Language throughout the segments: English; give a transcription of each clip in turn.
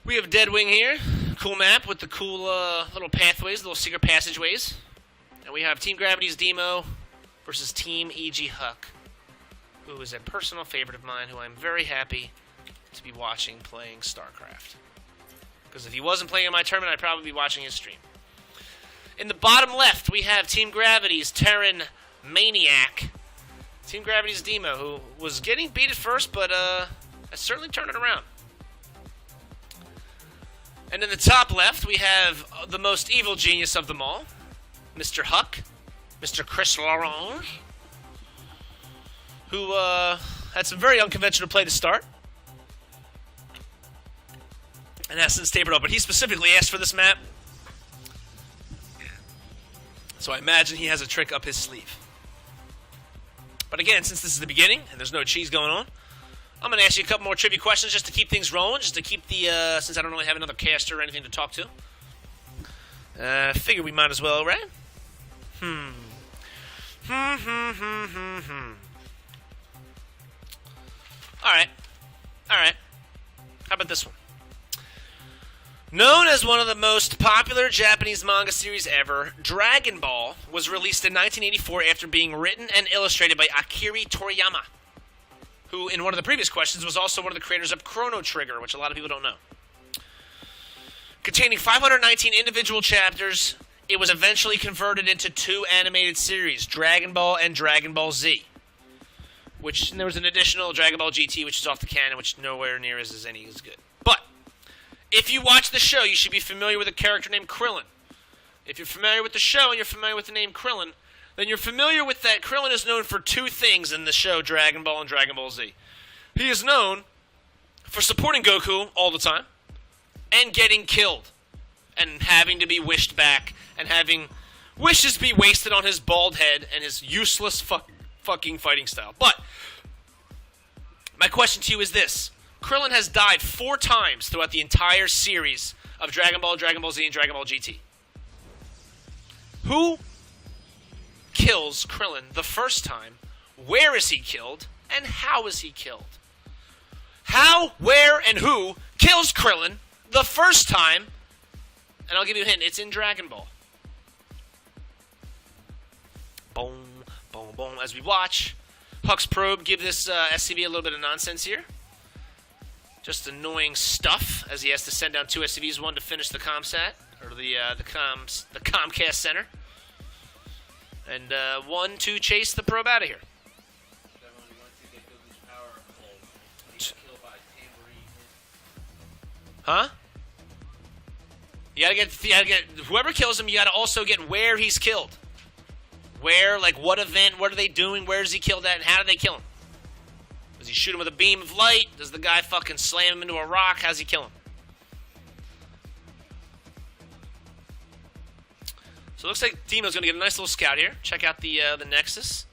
We have Deadwing here. Cool map with the cool little pathways, little secret passageways. And we have Team Gravity's DeeMo versus Team E.G. Huck, who is a personal favorite of mine, who I'm very happy to be watching playing StarCraft. Because if he wasn't playing in my tournament, I'd probably be watching his stream. In the bottom left, we have Team Gravity's Terran Maniac. Team Gravity's DeeMo, who was getting beat at first, but has certainly turned it around. And in the top left, we have the most evil genius of them all, Mr. Huck, Mr. Chris Laurent, who had some very unconventional play to start, and has since tapered off. But he specifically asked for this map, so I imagine he has a trick up his sleeve. But again, since this is the beginning and there's no cheese going on, I'm going to ask you a couple more trivia questions just to keep things rolling, just to keep the, since I don't really have another caster or anything to talk to. Figure we might as well, right? Alright. How about this one? Known as one of the most popular Japanese manga series ever, Dragon Ball was released in 1984 after being written and illustrated by Akira Toriyama, who, in one of the previous questions, was also one of the creators of Chrono Trigger, which a lot of people don't know. Containing 519 individual chapters, it was eventually converted into two animated series, Dragon Ball and Dragon Ball Z. And there was an additional Dragon Ball GT, which is off the canon, which nowhere near is as good. But if you watch the show, you should be familiar with a character named Krillin. If you're familiar with the show and you're familiar with the name Krillin, then you're familiar with that Krillin is known for two things in the show Dragon Ball and Dragon Ball Z. He is known for supporting Goku all the time and getting killed and having to be wished back and having wishes be wasted on his bald head and his useless fucking fighting style. But my question to you is this. Krillin has died 4 times throughout the entire series of Dragon Ball, Dragon Ball Z, and Dragon Ball GT. Who kills Krillin the first time? Where is he killed? And how is he killed? How, where, and who kills Krillin the first time? And I'll give you a hint. It's in Dragon Ball. Boom, boom, boom. As we watch Huck's probe give this SCV a little bit of nonsense here. Just annoying stuff as he has to send down 2 SCVs, one to finish the ComSat, or the Comcast Center, and one to chase the probe out of here. Huh? You gotta get whoever kills him. You gotta also get where he's killed. Where, like, what event? What are they doing? Where is he killed at? And how did they kill him? Does he shoot him with a beam of light? Does the guy fucking slam him into a rock? How's he kill him? So it looks like DeeMo's going to get a nice little scout here. Check out the Nexus.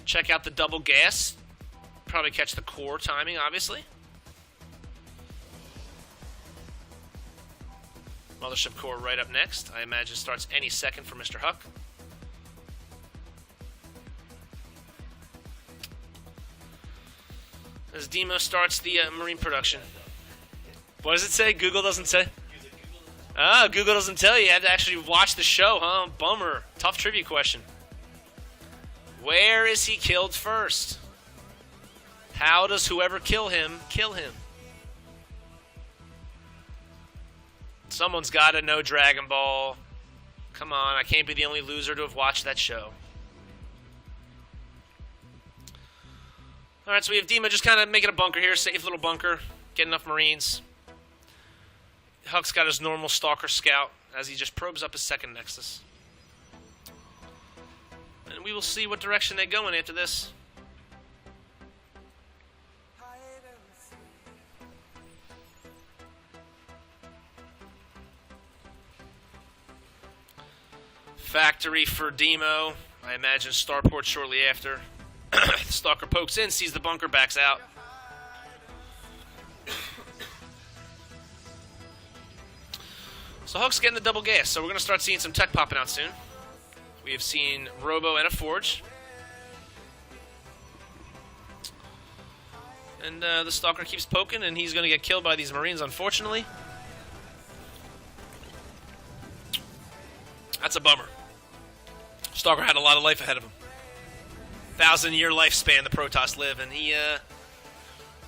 Check out the double gas. Probably catch the core timing, obviously. Mothership core right up next. I imagine starts any second for Mr. Huck. As DeeMo starts the marine production. What does it say? Google doesn't say? Ah, Google doesn't tell you. You had to actually watch the show, huh? Bummer. Tough trivia question. Where is he killed first? How does whoever kill him kill him? Someone's got to know Dragon Ball. Come on, I can't be the only loser to have watched that show. Alright, so we have DeeMo just kind of making a bunker here. Safe little bunker. Get enough Marines. Huck's got his normal Stalker Scout as he just probes up his second Nexus. And we will see what direction they go in after this. Factory for DeeMo. I imagine starport shortly after. The Stalker pokes in, sees the bunker, backs out. So Huck's getting the double gas, so we're going to start seeing some tech popping out soon. We have seen Robo and a Forge. And the Stalker keeps poking, and he's going to get killed by these Marines, unfortunately. That's a bummer. Stalker had a lot of life ahead of him. 1,000-year lifespan the Protoss live, and he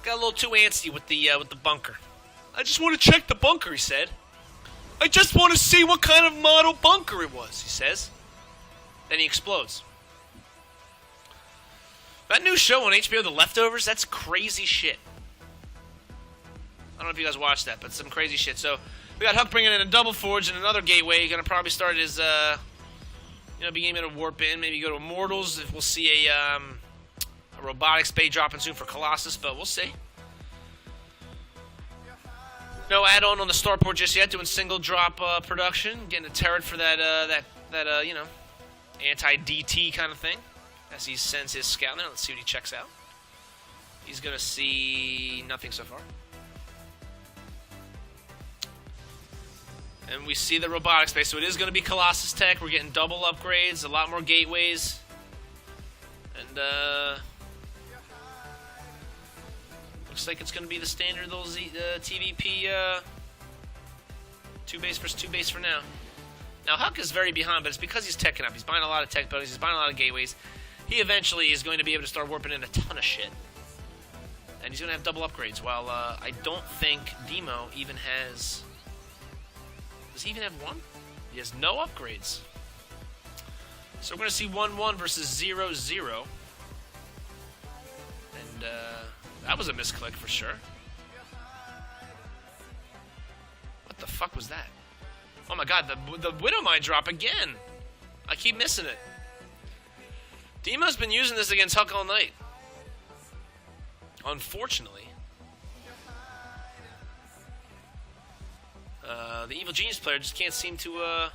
got a little too antsy with the bunker. I just want to check the bunker, he said. I just want to see what kind of model bunker it was, he says. Then he explodes. That new show on HBO, The Leftovers, that's crazy shit. I don't know if you guys watched that, but some crazy shit. So, we got Huck bringing in a double forge and another gateway. He's going to probably start his, being able to warp in, maybe go to Immortals. If we'll see a robotics bay dropping soon for Colossus, but we'll see. No add-on on the starport just yet, doing single drop production, getting a turret for that anti-DT kind of thing. As he sends his scout now, let's see what he checks out. He's going to see nothing so far. And we see the robotics base, so it is going to be Colossus tech. We're getting double upgrades, a lot more gateways. And, looks like it's going to be the standard little TVP 2 base versus 2 base for now. Now, Huck is very behind, but it's because he's teching up. He's buying a lot of tech buildings. He's buying a lot of gateways. He eventually is going to be able to start warping in a ton of shit. And he's going to have double upgrades, while I don't think DeeMo even has... Does he even have one? He has no upgrades. So we're going to see 1-1 versus 0-0. And that was a misclick for sure. What the fuck was that? Oh my god, the Widow Mine drop again. I keep missing it. DeeMo's been using this against Huck all night. Unfortunately. The Evil Genius player just can't seem to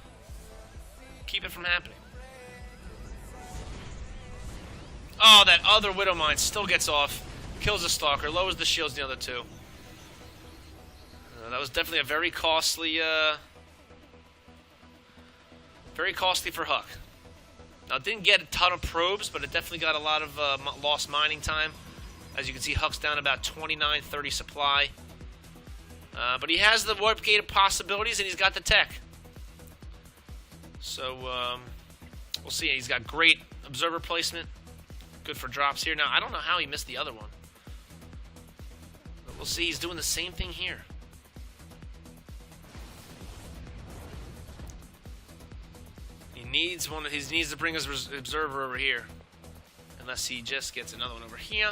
keep it from happening. Oh, that other Widow Mine still gets off. Kills the Stalker, lowers the shields the other two. That was definitely a very costly for Huck. Now, it didn't get a ton of probes, but it definitely got a lot of lost mining time. As you can see, Huck's down about 29-30 supply. But he has the warp gate of possibilities, and he's got the tech. So, we'll see. He's got great observer placement. Good for drops here. Now, I don't know how he missed the other one. But we'll see. He's doing the same thing here. He needs to bring his observer over here. Unless he just gets another one over here.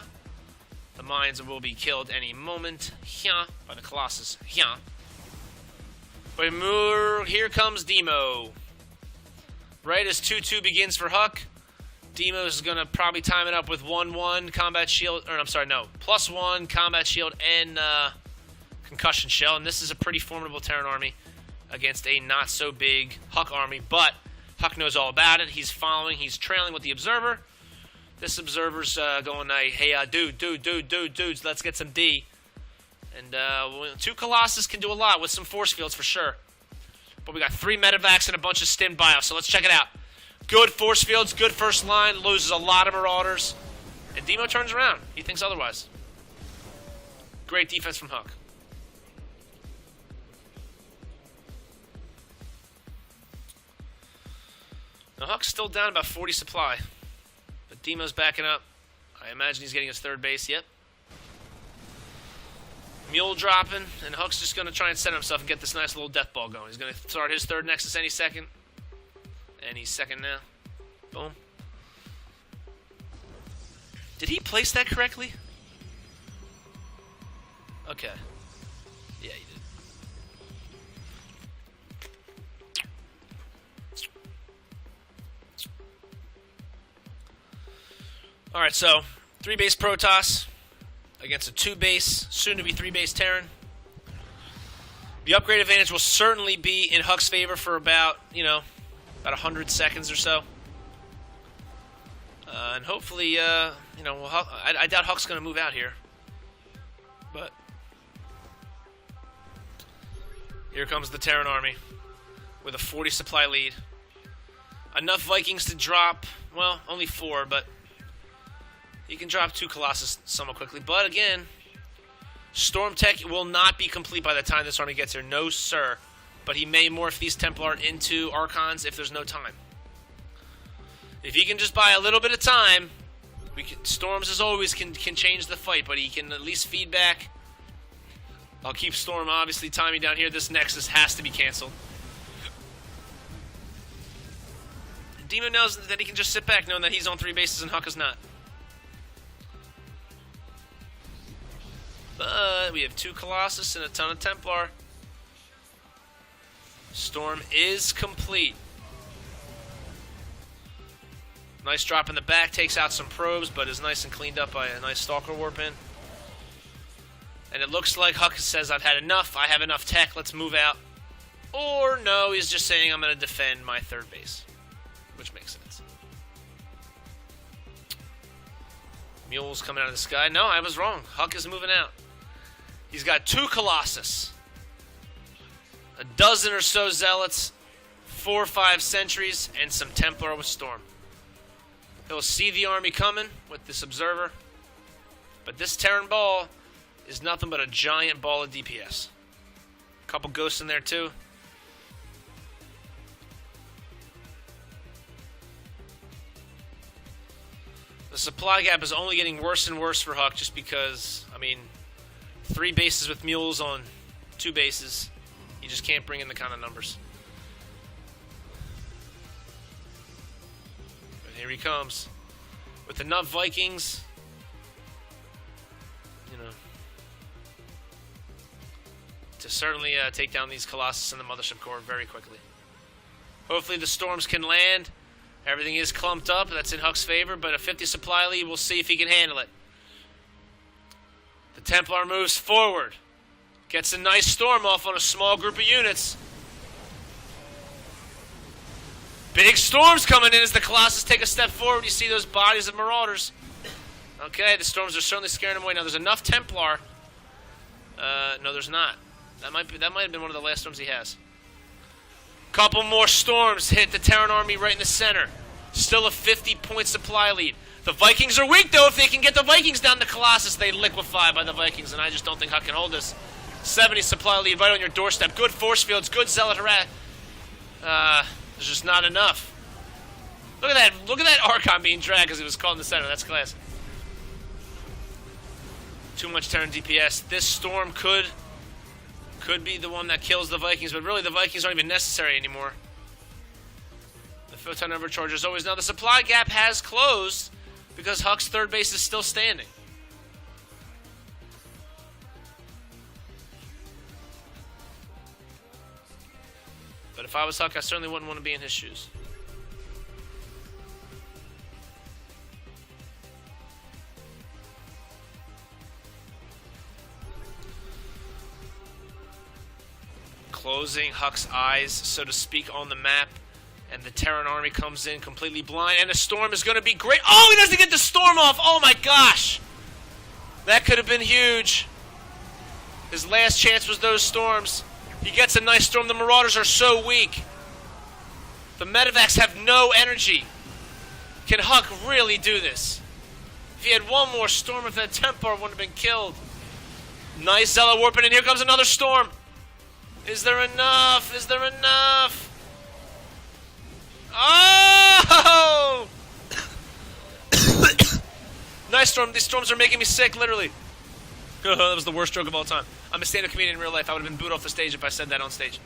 The mines will be killed any moment here by the Colossus here. But here comes DeeMo. Right as 2-2 begins for Huck, DeeMo is going to probably time it up with 1-1 combat shield, or I'm sorry, no, +1 combat shield and concussion shell. And this is a pretty formidable Terran army against a not so big Huck army, but Huck knows all about it. He's following, he's trailing with the observer. This observer's going, hey, dudes, let's get some D. And 2 Colossus can do a lot with some force fields for sure. But we got 3 medevacs and a bunch of stim bios, so let's check it out. Good force fields, good first line, loses a lot of marauders. And DeeMo turns around. He thinks otherwise. Great defense from Huck. Now Huck's still down about 40 supply. But DeeMo's backing up. I imagine he's getting his 3rd base. Yep. Mule dropping, and Huck's just going to try and set himself and get this nice little death ball going. He's going to start his 3rd Nexus any second. And he's 2nd now. Boom. Did he place that correctly? Okay. Yeah, he did. Alright, so 3-base Protoss against a 2-base, soon-to-be 3-base Terran. The upgrade advantage will certainly be in Huck's favor for about 100 seconds or so. And hopefully, I doubt Huck's going to move out here. But here comes the Terran army with a 40 supply lead. Enough Vikings to drop, well, only 4, but he can drop 2 Colossus somewhat quickly. But again, Storm Tech will not be complete by the time this army gets here. No, sir. But he may morph these Templar into Archons if there's no time. If he can just buy a little bit of time, Storms, as always, can change the fight, but he can at least feed back. I'll keep Storm, obviously, timing down here. This Nexus has to be canceled. DeeMo knows that he can just sit back knowing that he's on 3 bases and Huck is not. But we have 2 Colossus and a ton of Templar. Storm is complete. Nice drop in the back, takes out some probes, but is nice and cleaned up by a nice Stalker Warp in. And it looks like Huck says, I've had enough, I have enough tech, let's move out. Or no, he's just saying, I'm going to defend my 3rd base. Which makes sense. Mules coming out of the sky. No, I was wrong. Huck is moving out. He's got 2 Colossus. A dozen or so Zealots. 4 or 5 Sentries. And some Templar with Storm. He'll see the army coming with this Observer. But this Terran ball is nothing but a giant ball of DPS. A couple Ghosts in there too. The supply gap is only getting worse and worse for Huck just because, I mean, 3 bases with Mules on 2 bases. You just can't bring in the kind of numbers. But here he comes. With enough Vikings, you know, to certainly take down these Colossus and the Mothership Core very quickly. Hopefully the Storms can land. Everything is clumped up. That's in Huck's favor, but a 50 supply lead, we'll see if he can handle it. The Templar moves forward. Gets a nice Storm off on a small group of units. Big Storms coming in as the Colossus take a step forward. You see those bodies of Marauders. Okay, the Storms are certainly scaring them away. Now, there's enough Templar. No, there's not. That might have been one of the last Storms he has. Couple more Storms hit the Terran army right in the center. Still a 50-point supply lead. The Vikings are weak, though. If they can get the Vikings down to Colossus, they liquefy by the Vikings, and I just don't think Huck can hold this. 70 supply lead right on your doorstep. Good force fields, good Zealot harass. There's just not enough. Look at that. Look at that Archon being dragged because he was caught in the center. That's class. Too much Terran DPS. This Storm could be the one that kills the Vikings, but really the Vikings aren't even necessary anymore. The Photon Overcharger is always... Now the supply gap has closed because Huck's 3rd base is still standing. But if I was Huck, I certainly wouldn't want to be in his shoes. Closing Huck's eyes, so to speak, on the map. And the Terran army comes in completely blind. And the Storm is going to be great. Oh, he doesn't get the Storm off. Oh, my gosh. That could have been huge. His last chance was those Storms. He gets a nice Storm. The Marauders are so weak. The Medivacs have no energy. Can Huck really do this? If he had one more Storm, if that Templar would have been killed. Nice Zealot warping, and here comes another Storm. Is there enough? Is there enough? Oh! Nice Storm. These Storms are making me sick, literally. That was the worst joke of all time. I'm a stand-up comedian in real life. I would have been booed off the stage if I said that on stage.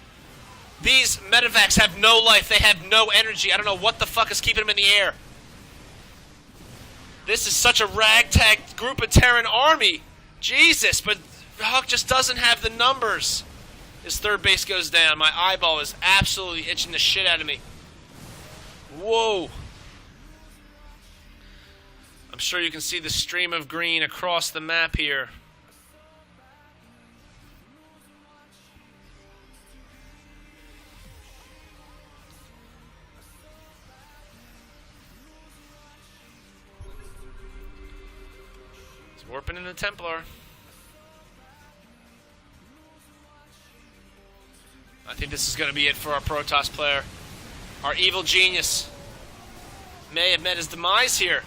These Medivacs have no life. They have no energy. I don't know what the fuck is keeping them in the air. This is such a ragtag group of Terran army. Jesus, but Huck just doesn't have the numbers. His 3rd base goes down. My eyeball is absolutely itching the shit out of me. Whoa. I'm sure you can see the stream of green across the map here. He's warping in the Templar. I think this is going to be it for our Protoss player. Our evil genius may have met his demise here.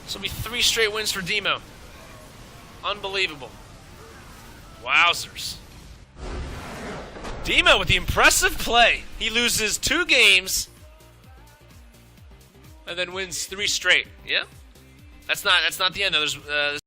This will be 3 straight wins for DeeMo. Unbelievable. Wowzers. DeeMo with the impressive play. He loses 2 games and then wins 3 straight. Yeah? That's not the end though. There's